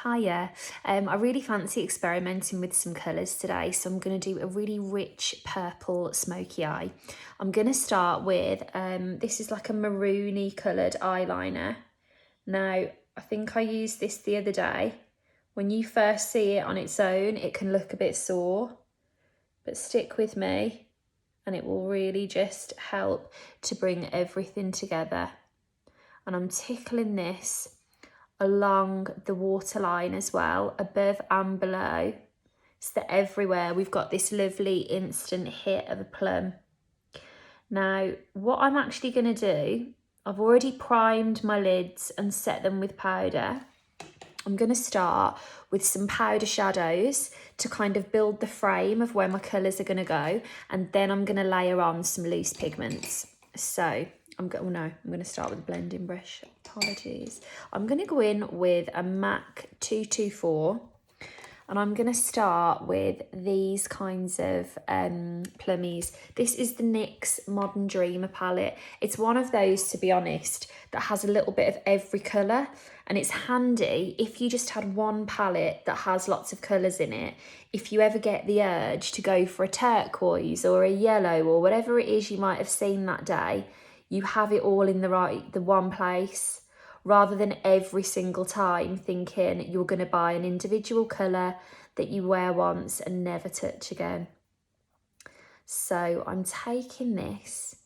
Hiya. I really fancy experimenting with some colours today, so I'm going to do a really rich purple smoky eye. I'm going to start with, this is like a maroony coloured eyeliner. Now, I think I used this the other day. When you first see it on its own, it can look a bit sore, but stick with me and it will really just help to bring everything together. And I'm tickling this along the waterline as well, above and below, so that everywhere we've got this lovely instant hit of a plum. Now, what I'm actually going to do, I've already primed my lids and set them with powder. I'm going to start with some powder shadows to kind of build the frame of where my colours are going to go, and then I'm going to layer on some loose pigments. So I'm going to start with a blending brush. Apologies. I'm going to go in with a MAC 224, and I'm going to start with these kinds of plummies. This is the NYX Modern Dreamer palette. It's one of those, to be honest, that has a little bit of every colour, and it's handy if you just had one palette that has lots of colours in it. If you ever get the urge to go for a turquoise or a yellow or whatever it is you might have seen that day, you have it all in the one place, rather than every single time thinking you're going to buy an individual colour that you wear once and never touch again. So I'm taking this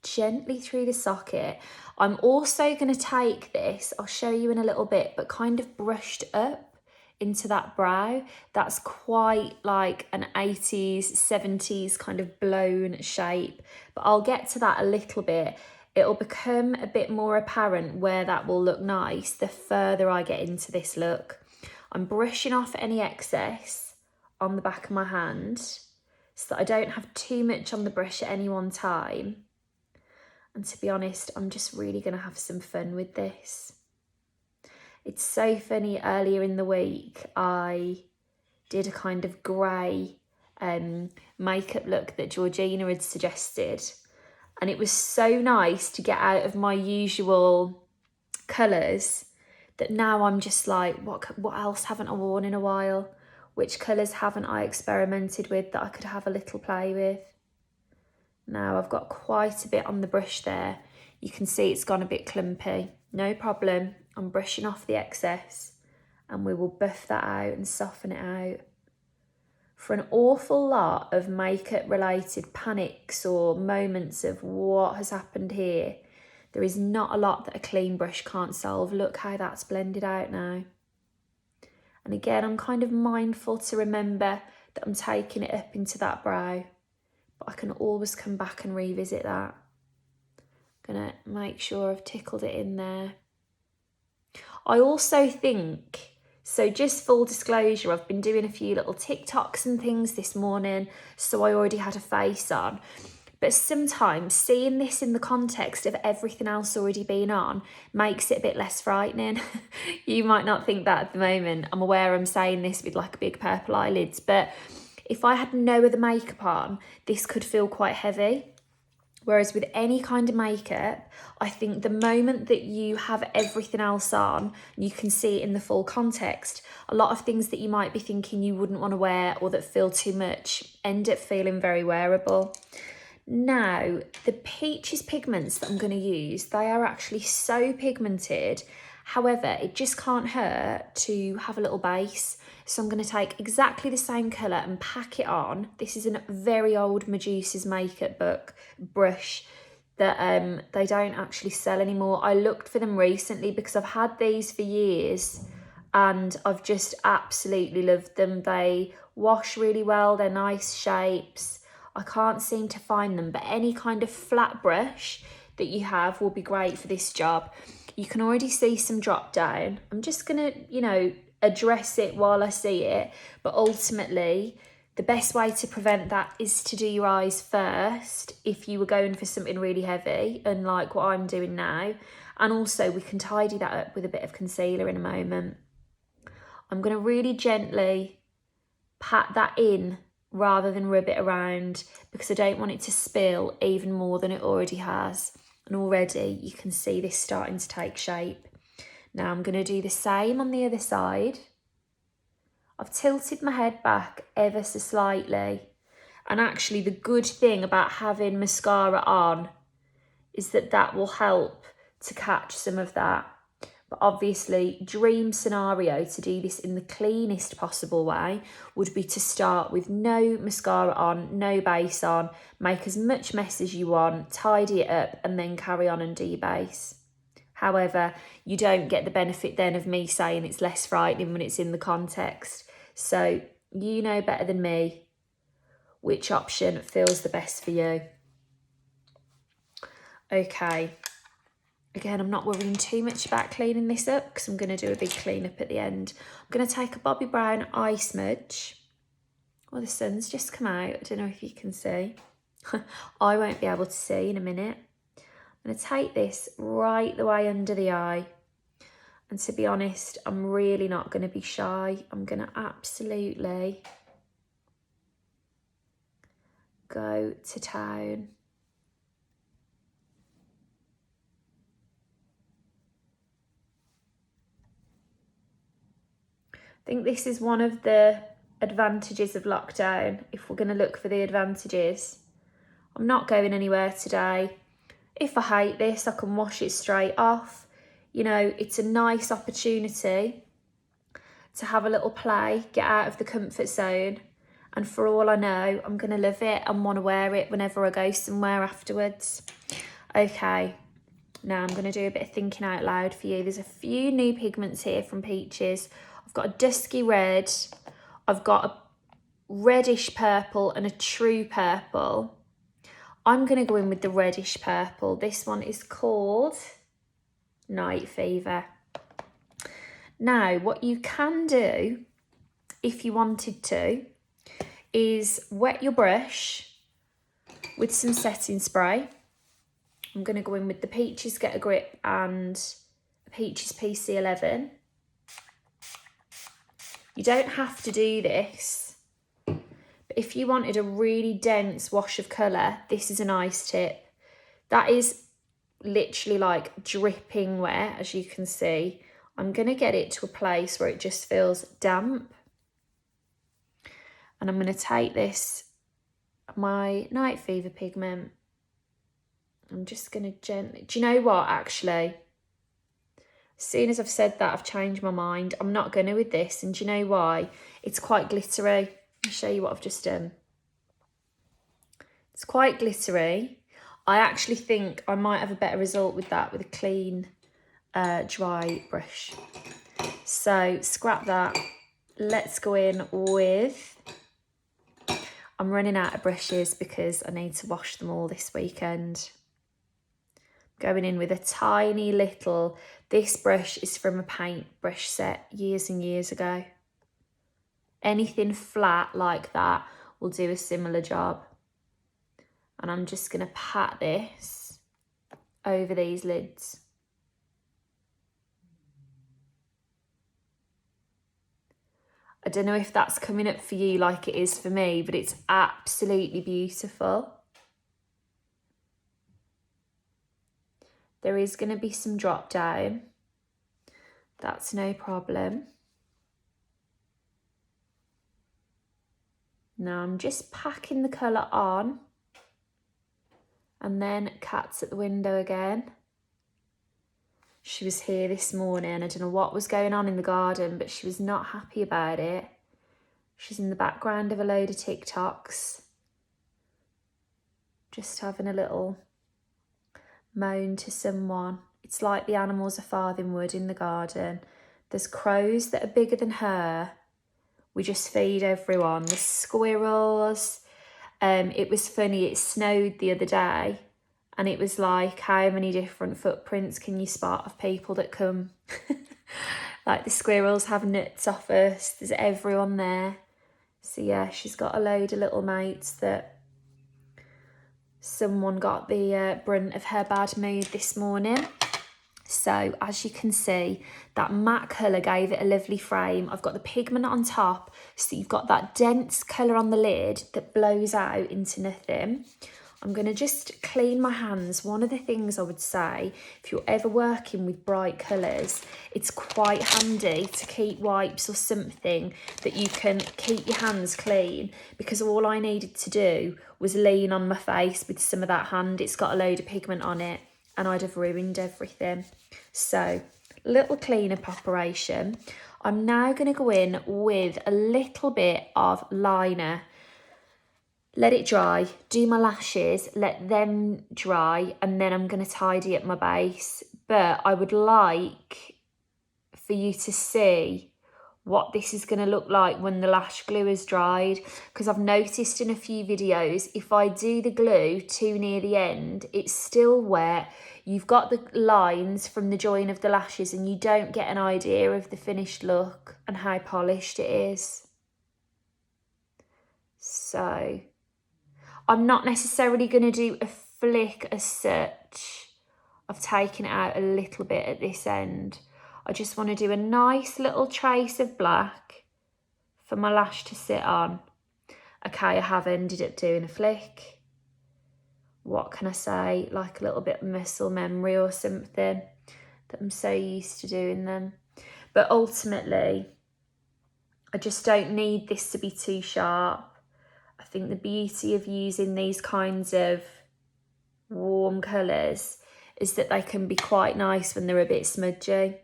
gently through the socket. I'm also going to take this, I'll show you in a little bit, but kind of brushed up into that brow. That's quite like an 80s, 70s kind of blown shape, but I'll get to that a little bit. It'll become a bit more apparent where that will look nice the further I get into this look. I'm brushing off any excess on the back of my hand so that I don't have too much on the brush at any one time. And to be honest, I'm just really going to have some fun with this. It's so funny, earlier in the week, I did a kind of grey makeup look that Georgina had suggested. And it was so nice to get out of my usual colours that now I'm just like, what else haven't I worn in a while? Which colours haven't I experimented with that I could have a little play with? Now I've got quite a bit on the brush there. You can see it's gone a bit clumpy. No problem. I'm brushing off the excess and we will buff that out and soften it out. For an awful lot of makeup related panics or moments of what has happened here, there is not a lot that a clean brush can't solve. Look how that's blended out now. And again, I'm kind of mindful to remember that I'm taking it up into that brow, but I can always come back and revisit that. I'm gonna make sure I've tickled it in there. I also think, so just full disclosure, I've been doing a few little TikToks and things this morning, so I already had a face on. But sometimes seeing this in the context of everything else already being on makes it a bit less frightening. You might not think that at the moment. I'm aware I'm saying this with like big purple eyelids, but if I had no other makeup on, this could feel quite heavy. Whereas with any kind of makeup, I think the moment that you have everything else on, you can see it in the full context. A lot of things that you might be thinking you wouldn't want to wear or that feel too much end up feeling very wearable. Now, the Peaches pigments that I'm going to use, they are actually so pigmented. However, it just can't hurt to have a little base. So I'm going to take exactly the same colour and pack it on. This is a very old Medusa's makeup book brush that they don't actually sell anymore. I looked for them recently because I've had these for years and I've just absolutely loved them. They wash really well, they're nice shapes. I can't seem to find them, but any kind of flat brush that you have will be great for this job. You can already see some drop down. I'm just gonna, address it while I see it, but ultimately the best way to prevent that is to do your eyes first if you were going for something really heavy, unlike what I'm doing now. And also we can tidy that up with a bit of concealer in a moment. I'm going to really gently pat that in rather than rub it around because I don't want it to spill even more than it already has. And already you can see this starting to take shape. Now I'm going to do the same on the other side. I've tilted my head back ever so slightly. And actually the good thing about having mascara on is that that will help to catch some of that. But obviously, dream scenario to do this in the cleanest possible way would be to start with no mascara on, no base on, make as much mess as you want, tidy it up, and then carry on and debase. However, you don't get the benefit then of me saying it's less frightening when it's in the context. So you know better than me which option feels the best for you. Okay. Again, I'm not worrying too much about cleaning this up because I'm going to do a big clean up at the end. I'm going to take a Bobbi Brown eye smudge. Well, the sun's just come out. I don't know if you can see. I won't be able to see in a minute. I'm going to take this right the way under the eye. And to be honest, I'm really not going to be shy. I'm going to absolutely go to town. I think this is one of the advantages of lockdown, if we're going to look for the advantages. I'm not going anywhere today. If I hate this, I can wash it straight off. You know, it's a nice opportunity to have a little play, get out of the comfort zone. And for all I know, I'm going to love it and want to wear it whenever I go somewhere afterwards. Okay, now I'm going to do a bit of thinking out loud for you. There's a few new pigments here from Peaches. I've got a dusky red, I've got a reddish purple and a true purple. I'm going to go in with the reddish purple. This one is called Night Fever. Now, what you can do, if you wanted to, is wet your brush with some setting spray. I'm going to go in with the Peaches Get a Grip and Peaches PC11. You don't have to do this, but if you wanted a really dense wash of colour, this is a nice tip. That is literally like dripping wet, as you can see. I'm going to get it to a place where it just feels damp. And I'm going to take this, my Night Fever pigment. I'm just going to gently... Do you know what, actually? As soon as I've said that, I've changed my mind. I'm not going to with this. And do you know why? It's quite glittery. I'll show you what I've just done. It's quite glittery. I actually think I might have a better result with that with a clean, dry brush. So scrap that. Let's go in with... I'm running out of brushes because I need to wash them all this weekend. Going in with a tiny little... This brush is from a paint brush set years and years ago. Anything flat like that will do a similar job. And I'm just going to pat this over these lids. I don't know if that's coming up for you like it is for me, but it's absolutely beautiful. There is going to be some drop down. That's no problem. Now I'm just packing the colour on. And then Kat's at the window again. She was here this morning. I don't know what was going on in the garden, but she was not happy about it. She's in the background of a load of TikToks. Just having a little moan to someone. It's like the animals are farthing wood in the garden. There's crows that are bigger than her. We just feed everyone. There's squirrels. It was funny, it snowed the other day and it was like, how many different footprints can you spot of people that come? Like the squirrels have nuts off us. There's everyone there. So yeah, she's got a load of little mates that someone got the brunt of her bad mood this morning. So as you can see, that matte colour gave it a lovely frame. I've got the pigment on top, so you've got that dense colour on the lid that blows out into nothing. I'm going to just clean my hands. One of the things I would say, if you're ever working with bright colours, it's quite handy to keep wipes or something that you can keep your hands clean, because all I needed to do was lean on my face with some of that hand. It's got a load of pigment on it and I'd have ruined everything. So, little cleanup operation. I'm now going to go in with a little bit of liner. Let it dry, do my lashes, let them dry, and then I'm going to tidy up my base. But I would like for you to see what this is going to look like when the lash glue is dried, because I've noticed in a few videos, if I do the glue too near the end, it's still wet. You've got the lines from the join of the lashes and you don't get an idea of the finished look and how polished it is. So I'm not necessarily going to do a flick as such. I've taken it out a little bit at this end. I just want to do a nice little trace of black for my lash to sit on. Okay, I have ended up doing a flick. What can I say? Like a little bit of muscle memory or something, that I'm so used to doing them. But ultimately, I just don't need this to be too sharp. I think the beauty of using these kinds of warm colours is that they can be quite nice when they're a bit smudgy.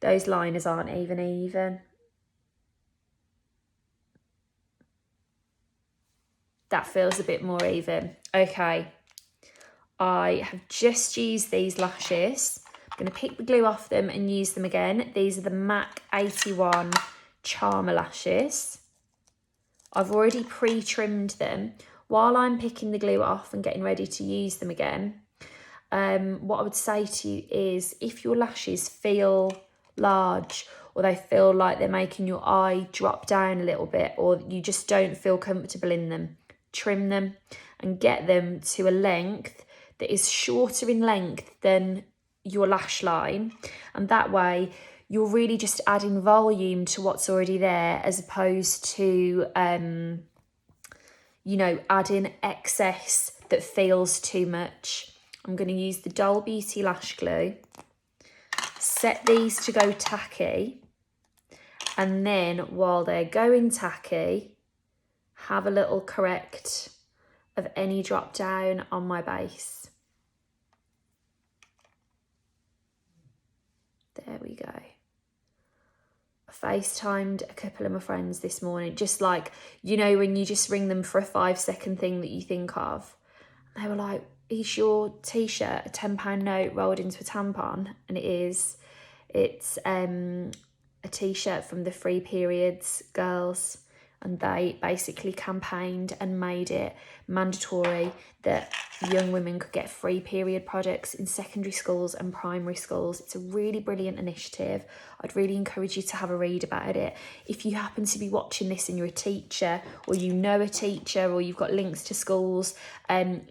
Those liners aren't even. That feels a bit more even. Okay, I have just used these lashes. I'm going to pick the glue off them and use them again. These are the MAC 81 Charmer lashes. I've already pre-trimmed them. While I'm picking the glue off and getting ready to use them again, what I would say to you is, if your lashes feel large or they feel like they're making your eye drop down a little bit, or you just don't feel comfortable in them, trim them and get them to a length that is shorter in length than your lash line, and that way you're really just adding volume to what's already there, as opposed to you know, adding excess that feels too much. I'm going to use the Doll Beauty lash glue, set these to go tacky, and then while they're going tacky, have a little correct of any drop down on my base. There we go. I FaceTimed a couple of my friends this morning, just like, you know, when you just ring them for a 5-second thing that you think of. And they were like, is your t-shirt a £10 note rolled into a tampon? And it is. It's a t-shirt from the Free Periods girls, and they basically campaigned and made it mandatory that young women could get free period products in secondary schools and primary schools. It's a really brilliant initiative. I'd really encourage you to have a read about it. If you happen to be watching this and you're a teacher, or you know a teacher, or you've got links to schools,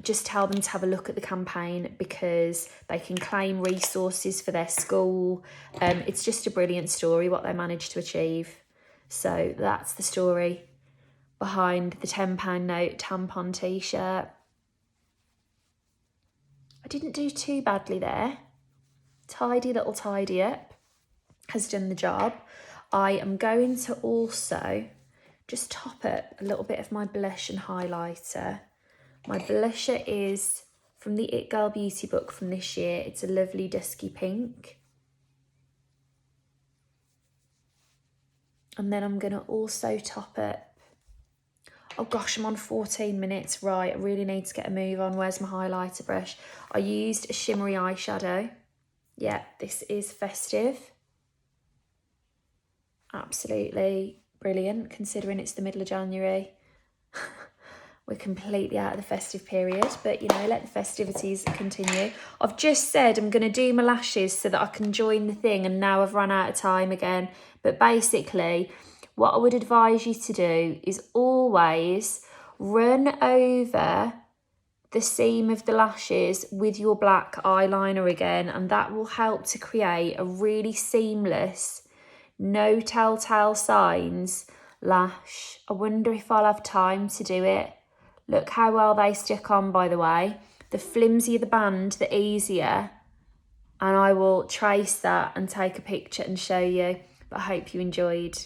just tell them to have a look at the campaign, because they can claim resources for their school. It's just a brilliant story what they managed to achieve. So that's the story behind the £10 note tampon t-shirt. I didn't do too badly there. Tidy little tidy up has done the job. I am going to also just top up a little bit of my blush and highlighter. My blusher is from the It Girl Beauty book from this year. It's a lovely dusky pink. And then I'm going to also top up. Oh gosh, I'm on 14 minutes. Right, I really need to get a move on. Where's my highlighter brush? I used a shimmery eyeshadow. Yeah, this is Festive. Absolutely brilliant, considering it's the middle of January. We're completely out of the festive period, but you know, let the festivities continue. I've just said I'm going to do my lashes so that I can join the thing, and now I've run out of time again. But basically, what I would advise you to do is always run over the seam of the lashes with your black eyeliner again, and that will help to create a really seamless, no telltale signs lash. I wonder if I'll have time to do it Look how well they stick on, by the way. The flimsier the band, the easier. And I will trace that and take a picture and show you. But I hope you enjoyed.